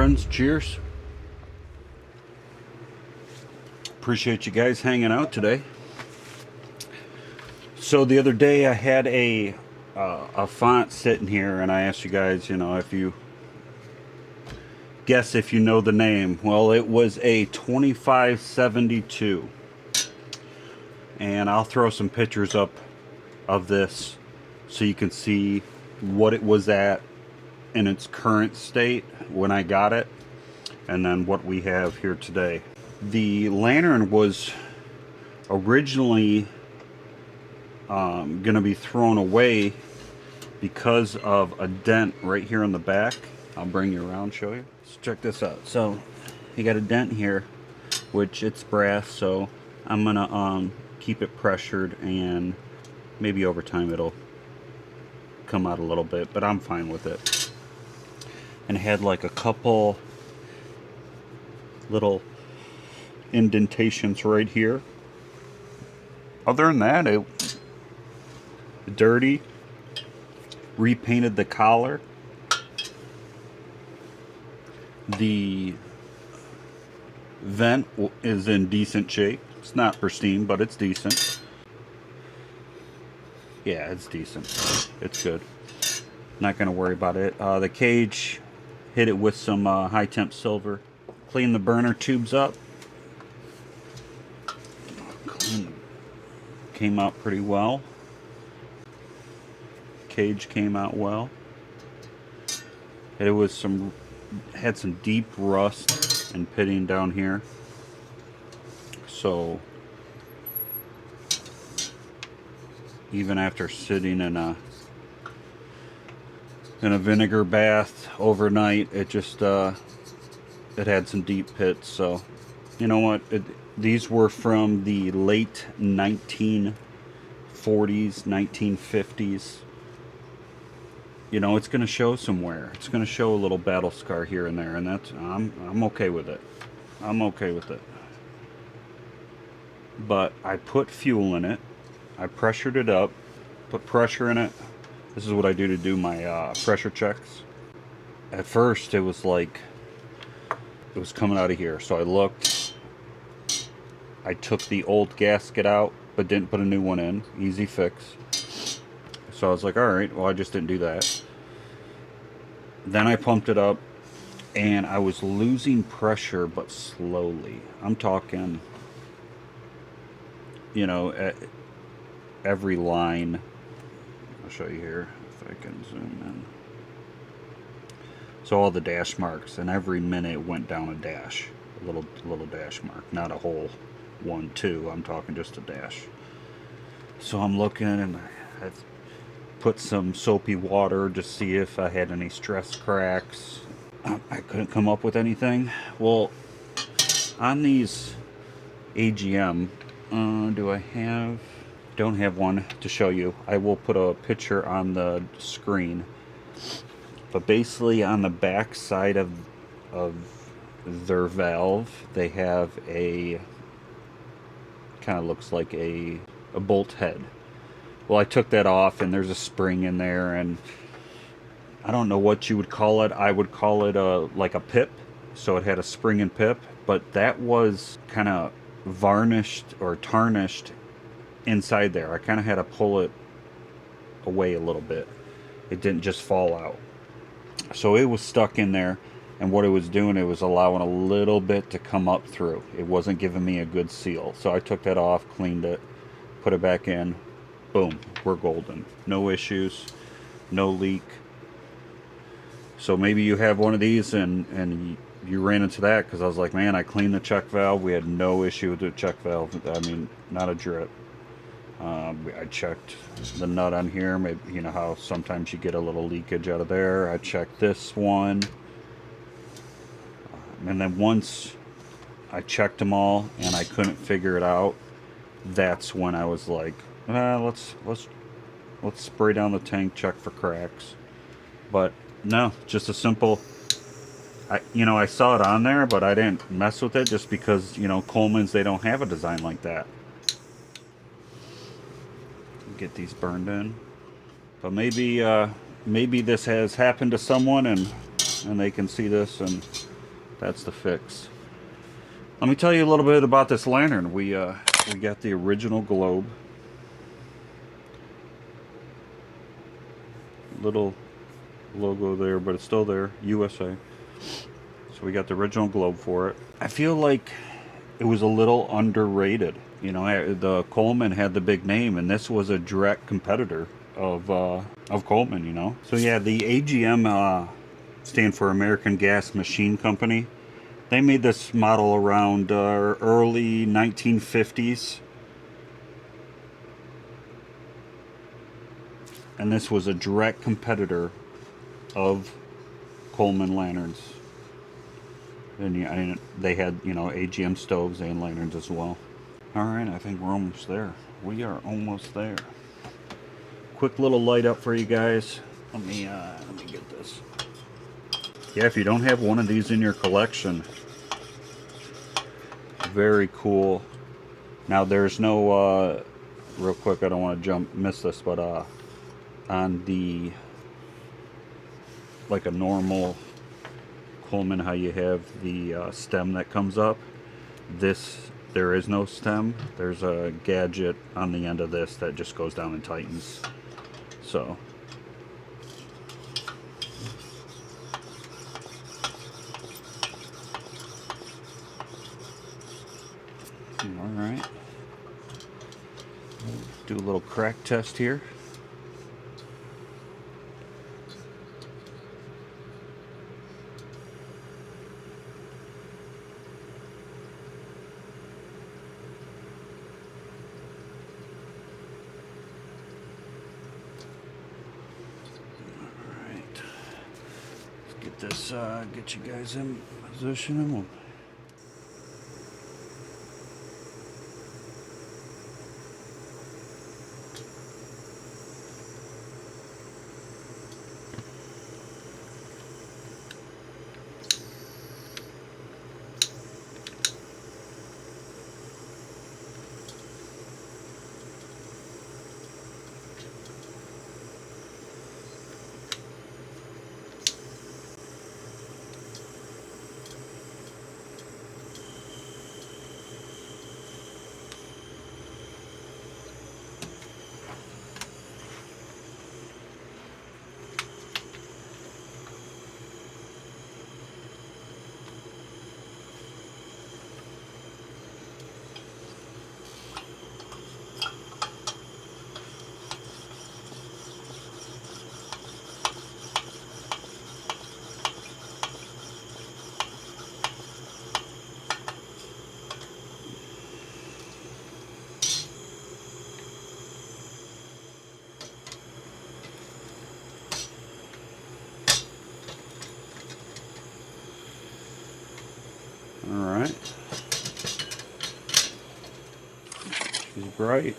friends. Cheers. Appreciate you guys hanging out today. So the other day I had a font sitting here, and I asked you guys, if you guess if you know the name. Well, it was a 2572, and I'll throw some pictures up of this so you can see what it was at in its current state when I got it, and then what we have here today. The lantern was originally going to be thrown away because of a dent right here on the back. I'll bring you around, show you. So check this out. So you got a dent here, which it's brass, so I'm gonna keep it pressured, and maybe over time it'll come out a little bit, but I'm fine with it. And it had like a couple little indentations right here. Other than that, it dirty. Repainted the collar. The vent is in decent shape. It's not pristine, but it's decent. Yeah, it's decent. It's good. Not gonna worry about it. The cage, hit it with some high temp silver. Clean the burner tubes up. Came out pretty well. Cage came out well. It was had some deep rust and pitting down here. So even after sitting in a vinegar bath overnight, it just it had some deep pits. So you know what? These were from the late 1940s, 1950s. It's going to show somewhere. It's going to show a little battle scar here and there, and I'm okay with it. I'm okay with it. But I put fuel in it. I pressured it up. Put pressure in it. This is what I do to do my pressure checks. At first, it was like it was coming out of here. So I looked. I took the old gasket out, but didn't put a new one in. Easy fix. So I was like, alright, well, I just didn't do that. Then I pumped it up, and I was losing pressure, but slowly. I'm talking, at every line. I'll show you here, if I can zoom in. So all the dash marks, and every minute went down a dash. A little dash mark, not a whole 1, 2. I'm talking just a dash. So I'm looking, and I put some soapy water to see if I had any stress cracks. I couldn't come up with anything. Well, on these AGM, don't have one to show you. I will put a picture on the screen. But basically on the back side of their valve, they have a kind of looks like a bolt head. Well, I took that off, and there's a spring in there, and I don't know what you would call it. I would call it like a pip. So it had a spring and pip, but that was kind of varnished or tarnished inside there. I kind of had to pull it away a little bit. It didn't just fall out. So it was stuck in there, and what it was doing, it was allowing a little bit to come up through. It wasn't giving me a good seal. So I took that off, cleaned it, put it back in. Boom, we're golden. No issues, no leak. So maybe you have one of these and you ran into that, because I was like, man, I cleaned the check valve. We had no issue with the check valve. I mean, not a drip. I checked the nut on here. Maybe, how sometimes you get a little leakage out of there. I checked this one. And then once I checked them all and I couldn't figure it out, that's when I was like, let's spray down the tank, check for cracks. But no, just a simple. I saw it on there, but I didn't mess with it just because Coleman's, they don't have a design like that. Get these burned in, but maybe this has happened to someone, and they can see this and That's the fix. Let me tell you a little bit about this lantern. We got the original globe. Little logo there, but it's still there, USA. So we got the original globe for it. I feel like it was a little underrated. You know, the Coleman had the big name, and this was a direct competitor of Coleman. You know, so yeah, the AGM stand for American Gas Machine Company. They made this model around early 1950s, and this was a direct competitor of Coleman lanterns. And they had, you know, AGM stoves and lanterns as well. Alright, I think we're almost there. We are almost there. Quick little light up for you guys. Let me get this. Yeah, if you don't have one of these in your collection, very cool. Now there's no, real quick, I don't want to miss this, but on the, like a normal Coleman, how you have the stem that comes up, there is no stem. There's a gadget on the end of this that just goes down and tightens. So all right, do a little crack test here. Get you guys in position and we'll all right. She's bright.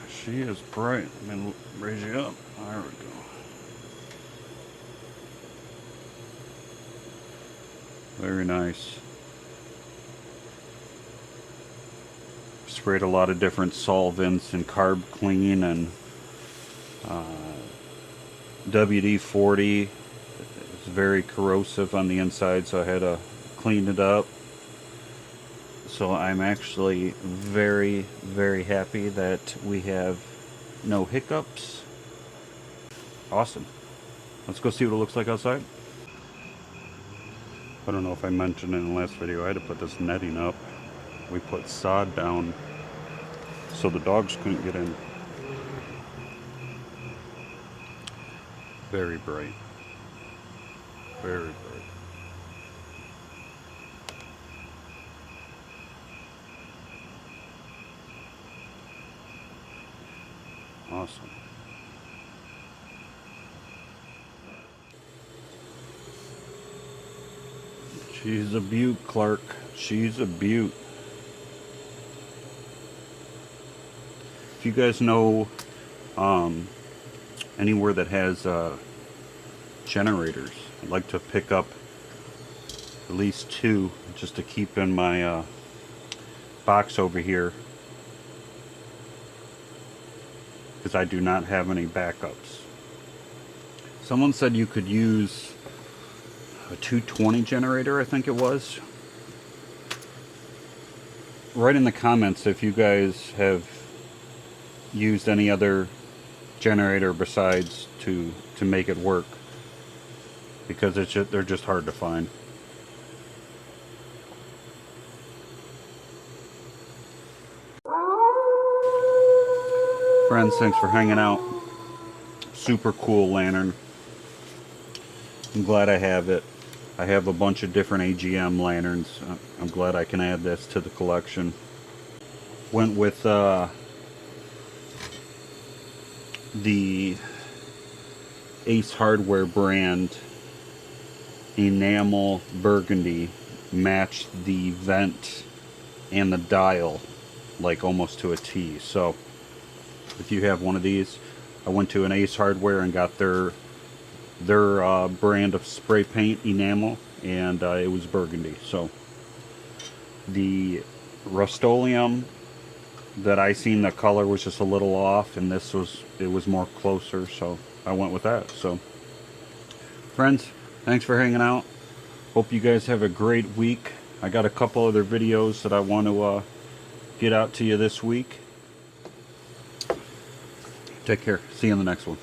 She is bright. Let me raise you up. There we go. Very nice. Sprayed a lot of different solvents and carb clean and WD-40. It's very corrosive on the inside, so I had to clean it up. So I'm actually very, very happy that we have no hiccups. Awesome. Let's go see what it looks like outside. I don't know if I mentioned in the last video, I had to put this netting up. We put sod down so the dogs couldn't get in. Very bright. Very bright. Awesome. She's a beaut, Clark. She's a beaut. If you guys know anywhere that has generators, I'd like to pick up at least 2 just to keep in my box over here, because I do not have any backups. Someone said you could use a 220 generator, I think it was. Write in the comments if you guys have used any other generator besides to make it work, because they're just hard to find. Friends, thanks for hanging out. Super cool lantern. I'm glad I have it. I have a bunch of different AGM lanterns. I'm glad I can add this to the collection. Went with the Ace Hardware brand enamel burgundy. Matched the vent and the dial like almost to a T. So if you have one of these, I went to an Ace Hardware and got their brand of spray paint enamel, and it was burgundy. So the Rust-Oleum that I seen, the color was just a little off, and it was more closer, so I went with that. So friends, thanks for hanging out. Hope you guys have a great week. I got a couple other videos that I want to get out to you this week. Take care. See you in the next one.